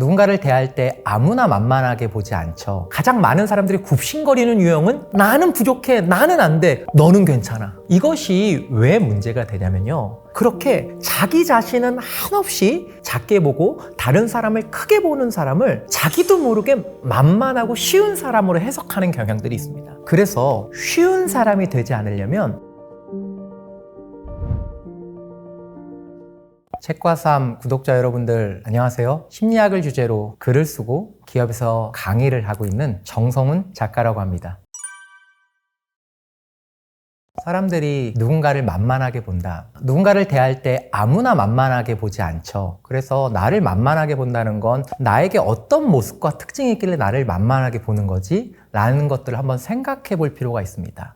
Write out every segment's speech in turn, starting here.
누군가를 대할 때 아무나 만만하게 보지 않죠. 가장 많은 사람들이 굽신거리는 유형은 나는 부족해, 나는 안 돼, 너는 괜찮아. 이것이 왜 문제가 되냐면요, 그렇게 자기 자신은 한없이 작게 보고 다른 사람을 크게 보는 사람을 자기도 모르게 만만하고 쉬운 사람으로 해석하는 경향들이 있습니다. 그래서 쉬운 사람이 되지 않으려면 책과 삶 구독자 여러분들 안녕하세요. 심리학을 주제로 글을 쓰고 기업에서 강의를 하고 있는 정성훈 작가라고 합니다. 사람들이 누군가를 만만하게 본다. 누군가를 대할 때 아무나 만만하게 보지 않죠. 그래서 나를 만만하게 본다는 건 나에게 어떤 모습과 특징이 있길래 나를 만만하게 보는 거지? 라는 것들을 한번 생각해 볼 필요가 있습니다.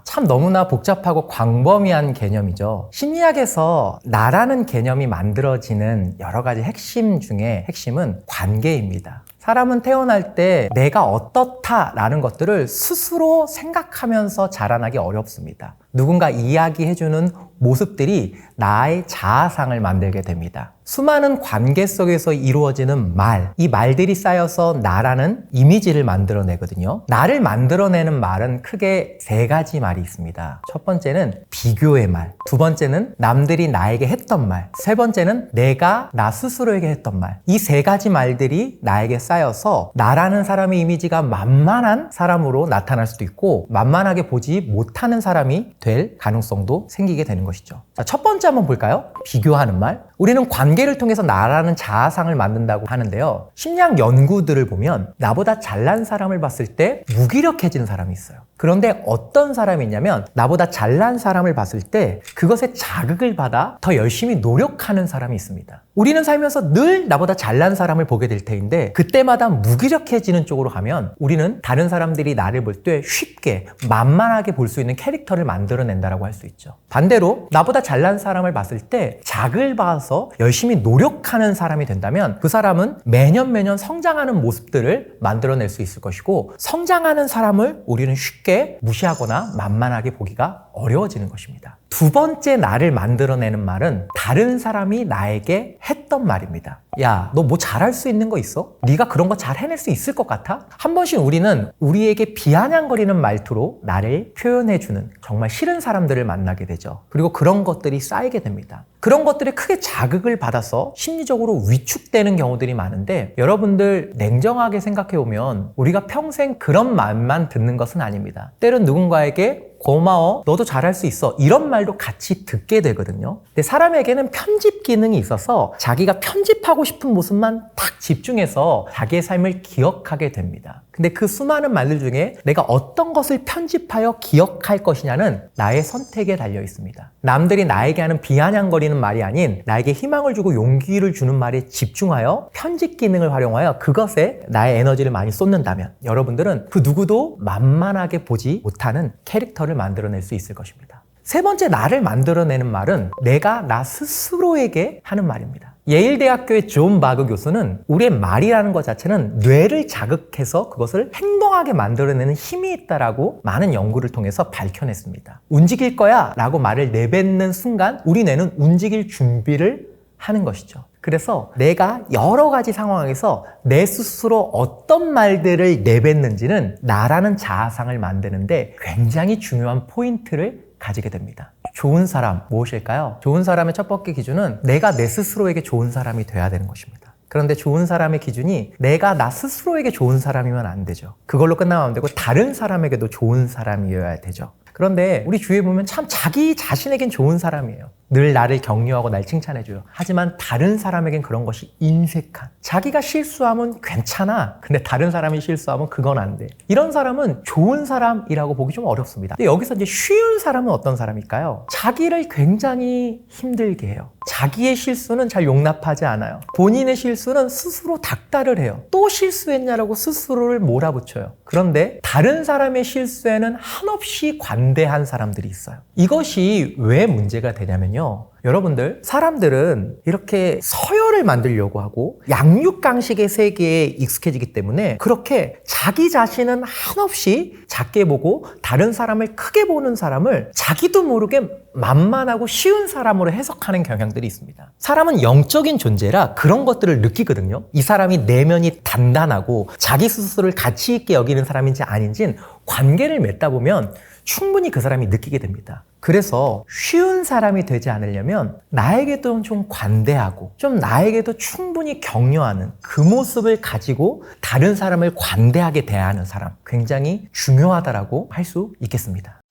참 너무나 복잡하고 광범위한 개념이죠. 심리학에서 나라는 개념이 만들어지는 여러 가지 핵심 중에 핵심은 관계입니다. 사람은 태어날 때 내가 어떻다라는 것들을 스스로 생각하면서 자라나기 어렵습니다. 누군가 이야기해주는 모습들이 나의 자아상을 만들게 됩니다. 수많은 관계 속에서 이루어지는 말, 이 말들이 쌓여서 나라는 이미지를 만들어내거든요. 나를 만들어내는 말은 크게 세 가지 말이 있습니다. 첫 번째는 비교의 말, 두 번째는 남들이 나에게 했던 말, 세 번째는 내가 나 스스로에게 했던 말. 이 세 가지 말들이 나에게 쌓여서 나라는 사람의 이미지가 만만한 사람으로 나타날 수도 있고 만만하게 보지 못하는 사람이 될 가능성도 생기게 되는 것이죠. 자, 첫 번째 한번 볼까요? 비교하는 말. 우리는 관계를 통해서 나라는 자아상을 만든다고 하는데요. 심리학 연구들을 보면 나보다 잘난 사람을 봤을 때 무기력해지는 사람이 있어요. 그런데 어떤 사람이 있냐면 나보다 잘난 사람을 봤을 때 그것에 자극을 받아 더 열심히 노력하는 사람이 있습니다. 우리는 살면서 늘 나보다 잘난 사람을 보게 될 테인데 그때마다 무기력해지는 쪽으로 가면 우리는 다른 사람들이 나를 볼 때 쉽게 만만하게 볼 수 있는 캐릭터를 만들어낸다고 할 수 있죠. 반대로 나보다 잘난 사람을 봤을 때 자극을 받아서 열심히 노력하는 사람이 된다면 그 사람은 매년 성장하는 모습들을 만들어낼 수 있을 것이고 성장하는 사람을 우리는 쉽게 무시하거나 만만하게 보기가 어려워지는 것입니다. 두 번째 나를 만들어내는 말은 다른 사람이 나에게 했던 말입니다. 야, 너 뭐 잘할 수 있는 거 있어? 네가 그런 거 잘 해낼 수 있을 것 같아? 한 번씩 우리는 우리에게 비아냥거리는 말투로 나를 표현해주는 정말 싫은 사람들을 만나게 되죠. 그리고 그런 것들이 쌓이게 됩니다. 그런 것들에 크게 자극을 받아서 심리적으로 위축되는 경우들이 많은데 여러분들 냉정하게 생각해보면 우리가 평생 그런 말만 듣는 것은 아닙니다. 때론 누군가에게 고마워, 너도 잘할 수 있어, 이런 말도 같이 듣게 되거든요. 근데 사람에게는 편집 기능이 있어서 자기가 편집하고 싶은 모습만 딱 집중해서 자기의 삶을 기억하게 됩니다. 근데 그 수많은 말들 중에 내가 어떤 것을 편집하여 기억할 것이냐는 나의 선택에 달려 있습니다. 남들이 나에게 하는 비아냥거리는 말이 아닌 나에게 희망을 주고 용기를 주는 말에 집중하여 편집 기능을 활용하여 그것에 나의 에너지를 많이 쏟는다면 여러분들은 그 누구도 만만하게 보지 못하는 캐릭터를 만들어낼 수 있을 것입니다. 세 번째 나를 만들어내는 말은 내가 나 스스로에게 하는 말입니다. 예일대학교의 존 바그 교수는 우리의 말이라는 것 자체는 뇌를 자극해서 그것을 행동하게 만들어내는 힘이 있다라고 많은 연구를 통해서 밝혀냈습니다. 움직일 거야 라고 말을 내뱉는 순간 우리 뇌는 움직일 준비를 하는 것이죠. 그래서 내가 여러 가지 상황에서 내 스스로 어떤 말들을 내뱉는지는 나라는 자아상을 만드는데 굉장히 중요한 포인트를 가지게 됩니다. 좋은 사람 무엇일까요? 좋은 사람의 첫 번째 기준은 내가 내 스스로에게 좋은 사람이 돼야 되는 것입니다. 그런데 좋은 사람의 기준이 내가 나 스스로에게 좋은 사람이면 안 되죠. 그걸로 끝나면 안 되고 다른 사람에게도 좋은 사람이어야 되죠. 그런데 우리 주위에 보면 참 자기 자신에겐 좋은 사람이에요. 늘 나를 격려하고 날 칭찬해줘요. 하지만 다른 사람에겐 그런 것이 인색한, 자기가 실수하면 괜찮아, 근데 다른 사람이 실수하면 그건 안 돼, 이런 사람은 좋은 사람이라고 보기 좀 어렵습니다. 근데 여기서 이제 쉬운 사람은 어떤 사람일까요? 자기를 굉장히 힘들게 해요. 자기의 실수는 잘 용납하지 않아요. 본인의 실수는 스스로 닥달을 해요. 또 실수했냐라고 스스로를 몰아붙여요. 그런데 다른 사람의 실수에는 한없이 관대한 사람들이 있어요. 이것이 왜 문제가 되냐면요, 뭐냐면요. 여러분들, 사람들은 이렇게 서열을 만들려고 하고 양육강식의 세계에 익숙해지기 때문에 그렇게 자기 자신은 한없이 작게 보고 다른 사람을 크게 보는 사람을 자기도 모르게 만만하고 쉬운 사람으로 해석하는 경향들이 있습니다. 사람은 영적인 존재라 그런 것들을 느끼거든요. 이 사람이 내면이 단단하고 자기 스스로를 가치 있게 여기는 사람인지 아닌지는 관계를 맺다 보면 충분히 그 사람이 느끼게 됩니다. 그래서 쉬운 사람이 되지 않으려면 나에게도 좀 관대하고 좀 나에게도 충분히 격려하는 그 모습을 가지고 다른 사람을 관대하게 대하는 사람, 굉장히 중요하다라고 할 수 있겠습니다.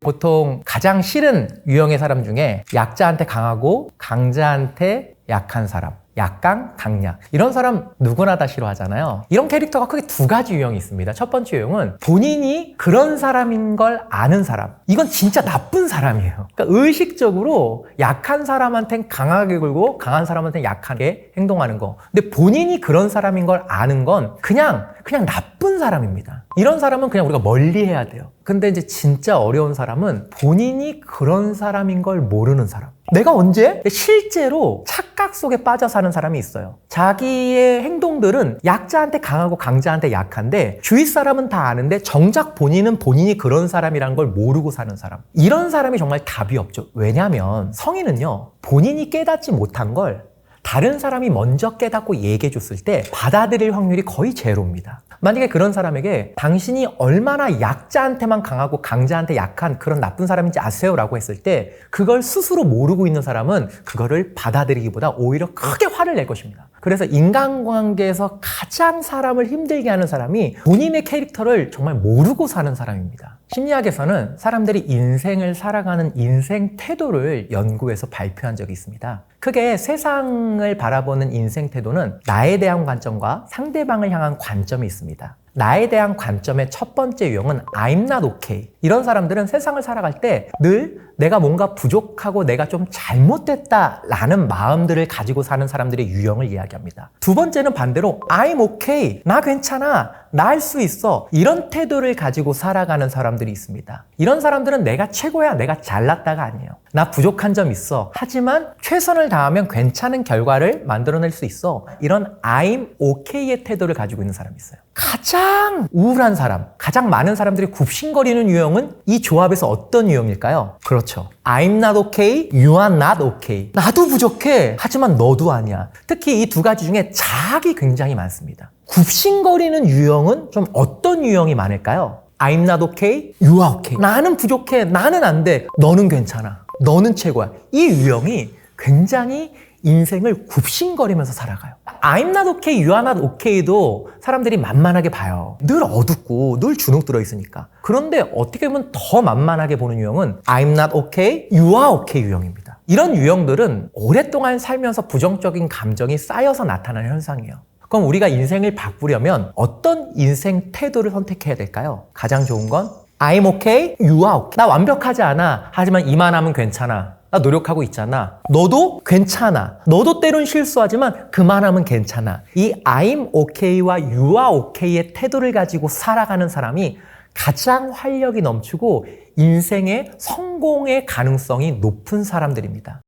보통 가장 싫은 유형의 사람 중에 약자한테 강하고 강자한테 약한 사람, 약강, 강약, 이런 사람 누구나 다 싫어하잖아요. 이런 캐릭터가 크게 두 가지 유형이 있습니다. 첫 번째 유형은 본인이 그런 사람인 걸 아는 사람. 이건 진짜 나쁜 사람이에요. 그러니까 의식적으로 약한 사람한테는 강하게 굴고 강한 사람한테는 약하게 행동하는 거. 근데 본인이 그런 사람인 걸 아는 건 그냥 나쁜 사람입니다. 이런 사람은 그냥 우리가 멀리해야 돼요. 근데 이제 진짜 어려운 사람은 본인이 그런 사람인 걸 모르는 사람. 내가 언제? 실제로 착각 속에 빠져 사는 사람이 있어요. 자기의 행동들은 약자한테 강하고 강자한테 약한데 주위 사람은 다 아는데 정작 본인은 본인이 그런 사람이란 걸 모르고 사는 사람. 이런 사람이 정말 답이 없죠. 왜냐하면 성인은요, 본인이 깨닫지 못한 걸 다른 사람이 먼저 깨닫고 얘기해 줬을 때 받아들일 확률이 거의 제로입니다. 만약에 그런 사람에게 당신이 얼마나 약자한테만 강하고 강자한테 약한 그런 나쁜 사람인지 아세요? 라고 했을 때 그걸 스스로 모르고 있는 사람은 그거를 받아들이기보다 오히려 크게 화를 낼 것입니다. 그래서 인간관계에서 가장 사람을 힘들게 하는 사람이 본인의 캐릭터를 정말 모르고 사는 사람입니다. 심리학에서는 사람들이 인생을 살아가는 인생 태도를 연구해서 발표한 적이 있습니다. 크게 세상을 바라보는 인생 태도는 나에 대한 관점과 상대방을 향한 관점이 있습니다. 나에 대한 관점의 첫 번째 유형은 I'm not okay. 이런 사람들은 세상을 살아갈 때 늘 내가 뭔가 부족하고 내가 좀 잘못됐다라는 마음들을 가지고 사는 사람들의 유형을 이야기합니다. 두 번째는 반대로 I'm okay. 나 괜찮아. 나 할 수 있어. 이런 태도를 가지고 살아가는 사람들이 있습니다. 이런 사람들은 내가 최고야. 내가 잘났다가 아니에요. 나 부족한 점 있어. 하지만 최선을 다하면 괜찮은 결과를 만들어낼 수 있어. 이런 I'm okay의 태도를 가지고 있는 사람이 있어요. 가장 우울한 사람, 가장 많은 사람들이 굽신거리는 유형은 이 조합에서 어떤 유형일까요? 그렇죠. I'm not okay, you are not okay. 나도 부족해. 하지만 너도 아니야. 특히 이 두 가지 중에 자학이 굉장히 많습니다. 굽신거리는 유형은 좀 어떤 유형이 많을까요? I'm not okay, you are okay. 나는 부족해. 나는 안 돼. 너는 괜찮아. 너는 최고야. 이 유형이 굉장히 인생을 굽신거리면서 살아가요. I'm not okay, you are not okay도 사람들이 만만하게 봐요. 늘 어둡고 늘 주눅 들어 있으니까. 그런데 어떻게 보면 더 만만하게 보는 유형은 I'm not okay, you are okay 유형입니다. 이런 유형들은 오랫동안 살면서 부정적인 감정이 쌓여서 나타나는 현상이에요. 그럼 우리가 인생을 바꾸려면 어떤 인생 태도를 선택해야 될까요? 가장 좋은 건 I'm okay, you are okay. 나 완벽하지 않아. 하지만 이만하면 괜찮아. 나 노력하고 있잖아. 너도 괜찮아. 너도 때론 실수하지만 그만하면 괜찮아. 이 I'm okay와 you are okay의 태도를 가지고 살아가는 사람이 가장 활력이 넘치고 인생의 성공의 가능성이 높은 사람들입니다.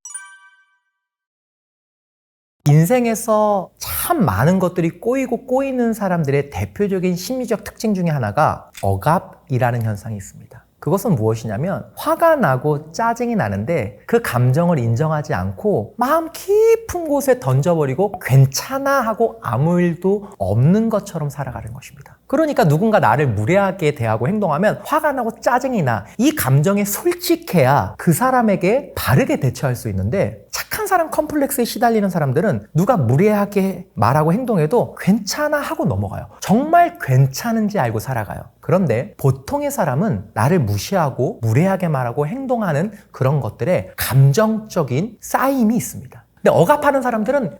인생에서 참 많은 것들이 꼬이고 꼬이는 사람들의 대표적인 심리적 특징 중에 하나가 억압이라는 현상이 있습니다. 그것은 무엇이냐면 화가 나고 짜증이 나는데 그 감정을 인정하지 않고 마음 깊은 곳에 던져버리고 괜찮아 하고 아무 일도 없는 것처럼 살아가는 것입니다. 그러니까 누군가 나를 무례하게 대하고 행동하면 화가 나고 짜증이 나. 이 감정에 솔직해야 그 사람에게 바르게 대처할 수 있는데 착한 사람 컴플렉스에 시달리는 사람들은 누가 무례하게 말하고 행동해도 괜찮아 하고 넘어가요. 정말 괜찮은지 알고 살아가요. 그런데 보통의 사람은 나를 무시하고 무례하게 말하고 행동하는 그런 것들에 감정적인 쌓임이 있습니다. 근데 억압하는 사람들은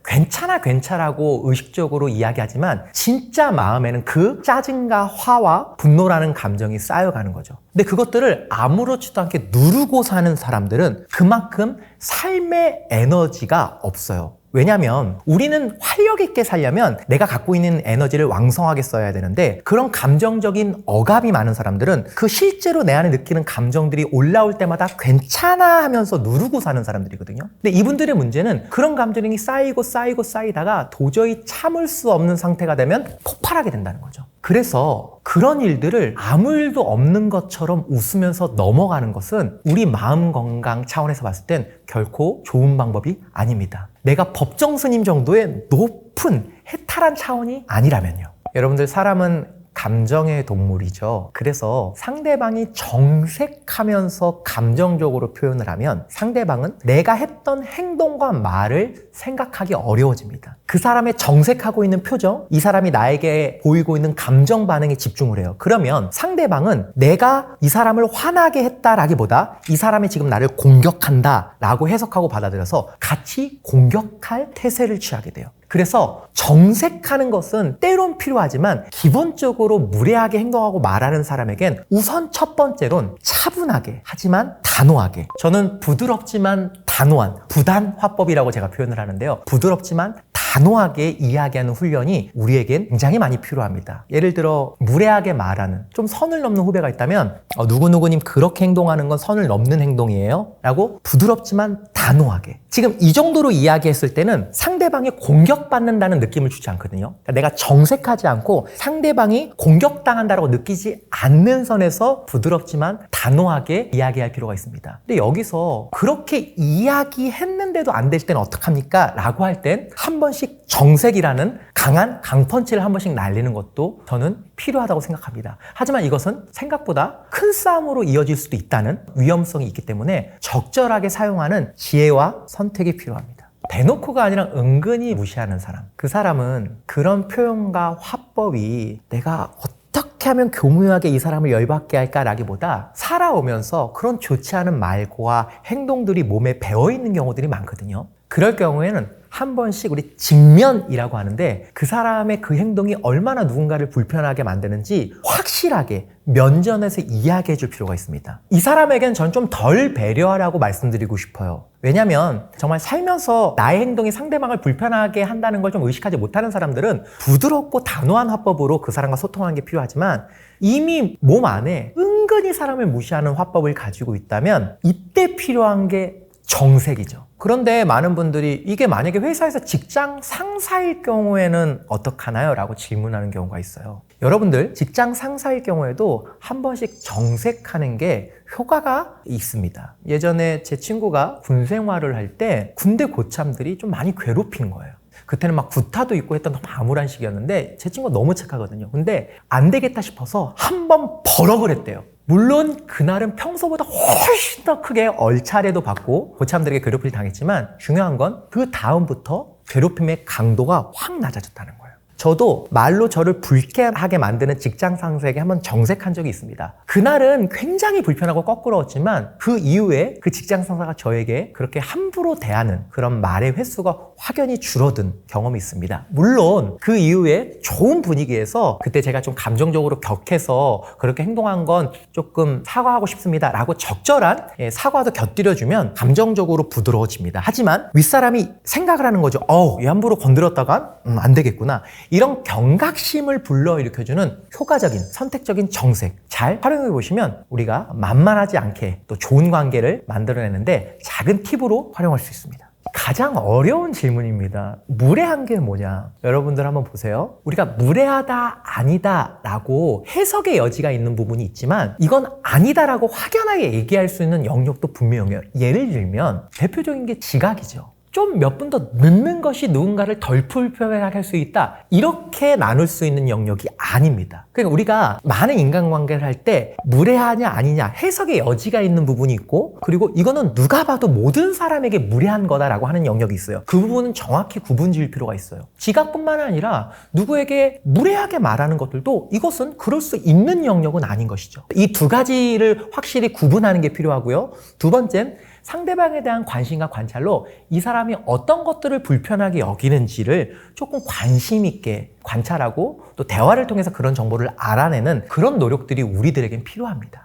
괜찮아고 의식적으로 이야기하지만 진짜 마음에는 그 짜증과 화와 분노라는 감정이 쌓여가는 거죠. 근데 그것들을 아무렇지도 않게 누르고 사는 사람들은 그만큼 삶의 에너지가 없어요. 왜냐하면 우리는 활력 있게 살려면 내가 갖고 있는 에너지를 왕성하게 써야 되는데, 그런 감정적인 억압이 많은 사람들은 그 실제로 내 안에 느끼는 감정들이 올라올 때마다 괜찮아 하면서 누르고 사는 사람들이거든요. 근데 이분들의 문제는 그런 감정이 쌓이고 쌓이다가 도저히 참을 수 없는 상태가 되면 폭발하게 된다는 거죠. 그래서 그런 일들을 아무 일도 없는 것처럼 웃으면서 넘어가는 것은 우리 마음 건강 차원에서 봤을 땐 결코 좋은 방법이 아닙니다. 내가 법정 스님 정도의 높은 해탈한 차원이 아니라면요. 여러분들, 사람은 감정의 동물이죠. 그래서 상대방이 정색하면서 감정적으로 표현을 하면 상대방은 내가 했던 행동과 말을 생각하기 어려워집니다. 그 사람의 정색하고 있는 표정, 이 사람이 나에게 보이고 있는 감정 반응에 집중을 해요. 그러면 상대방은 내가 이 사람을 화나게 했다라기보다 이 사람이 지금 나를 공격한다 라고 해석하고 받아들여서 같이 공격할 태세를 취하게 돼요. 그래서 정색하는 것은 때론 필요하지만 기본적으로 무례하게 행동하고 말하는 사람에겐 우선 첫 번째론 차분하게, 하지만 단호하게, 저는 부드럽지만 단호한 부단 화법이라고 제가 표현을 하는데요. 부드럽지만 단호하게 이야기하는 훈련이 우리에겐 굉장히 많이 필요합니다. 예를 들어 무례하게 말하는, 좀 선을 넘는 후배가 있다면 누구누구님 그렇게 행동하는 건 선을 넘는 행동이에요? 라고 부드럽지만 단호하게, 지금 이 정도로 이야기했을 때는 상대방이 공격받는다는 느낌을 주지 않거든요. 그러니까 내가 정색하지 않고 상대방이 공격당한다고 느끼지 않는 선에서 부드럽지만 단호하게 이야기할 필요가 있습니다. 근데 여기서 그렇게 이야기했는데도 안 될 때는 어떡합니까? 라고 할 땐 한 번씩 정색이라는 강한 강펀치를 한 번씩 날리는 것도 저는 필요하다고 생각합니다. 하지만 이것은 생각보다 큰 싸움으로 이어질 수도 있다는 위험성이 있기 때문에 적절하게 사용하는 지혜와 선택이 필요합니다. 대놓고가 아니라 은근히 무시하는 사람, 그 사람은 그런 표현과 화법이 내가 어떻게 하면 교묘하게 이 사람을 열받게 할까라기보다 살아오면서 그런 좋지 않은 말과 행동들이 몸에 배어있는 경우들이 많거든요. 그럴 경우에는 한 번씩 우리 직면이라고 하는데, 그 사람의 그 행동이 얼마나 누군가를 불편하게 만드는지 확실하게 면전에서 이야기해 줄 필요가 있습니다. 이 사람에겐 전 좀 덜 배려하라고 말씀드리고 싶어요. 왜냐면 정말 살면서 나의 행동이 상대방을 불편하게 한다는 걸 좀 의식하지 못하는 사람들은 부드럽고 단호한 화법으로 그 사람과 소통하는 게 필요하지만, 이미 몸 안에 은근히 사람을 무시하는 화법을 가지고 있다면 이때 필요한 게 정색이죠. 그런데 많은 분들이 이게 만약에 회사에서 직장 상사일 경우에는 어떡하나요? 라고 질문하는 경우가 있어요. 여러분들, 직장 상사일 경우에도 한 번씩 정색하는 게 효과가 있습니다. 예전에 제 친구가 군 생활을 할 때 군대 고참들이 좀 많이 괴롭힌 거예요. 그때는 막 구타도 있고 했던 너무 암울한 시기였는데 제 친구가 너무 착하거든요. 근데 안 되겠다 싶어서 한 번 버럭을 했대요. 물론 그날은 평소보다 훨씬 더 크게 얼차례도 받고 고참들에게 괴롭힘을 당했지만, 중요한 건 그 다음부터 괴롭힘의 강도가 확 낮아졌다는 거예요. 저도 말로 저를 불쾌하게 만드는 직장 상사에게 한번 정색한 적이 있습니다. 그날은 굉장히 불편하고 거꾸러웠지만 그 이후에 그 직장 상사가 저에게 그렇게 함부로 대하는 그런 말의 횟수가 확연히 줄어든 경험이 있습니다. 물론 그 이후에 좋은 분위기에서 그때 제가 좀 감정적으로 격해서 그렇게 행동한 건 조금 사과하고 싶습니다 라고 적절한 사과도 곁들여주면 감정적으로 부드러워집니다. 하지만 윗사람이 생각을 하는 거죠. 얘 함부로 건드렸다간 안 되겠구나. 이런 경각심을 불러일으켜주는 효과적인 선택적인 정색 잘 활용해 보시면 우리가 만만하지 않게 또 좋은 관계를 만들어내는데 작은 팁으로 활용할 수 있습니다. 가장 어려운 질문입니다. 무례한 게 뭐냐? 여러분들 한번 보세요. 우리가 무례하다, 아니다 라고 해석의 여지가 있는 부분이 있지만 이건 아니다 라고 확연하게 얘기할 수 있는 영역도 분명해요. 예를 들면 대표적인 게 지각이죠. 좀 몇 분 더 늦는 것이 누군가를 덜 불편하게 할 수 있다, 이렇게 나눌 수 있는 영역이 아닙니다. 그러니까 우리가 많은 인간관계를 할 때 무례하냐 아니냐 해석의 여지가 있는 부분이 있고, 그리고 이거는 누가 봐도 모든 사람에게 무례한 거다라고 하는 영역이 있어요. 그 부분은 정확히 구분 지을 필요가 있어요. 지각뿐만 아니라 누구에게 무례하게 말하는 것들도 이것은 그럴 수 있는 영역은 아닌 것이죠. 이 두 가지를 확실히 구분하는 게 필요하고요. 두 번째는 상대방에 대한 관심과 관찰로 이 사람이 어떤 것들을 불편하게 여기는지를 조금 관심 있게 관찰하고 또 대화를 통해서 그런 정보를 알아내는 그런 노력들이 우리들에겐 필요합니다.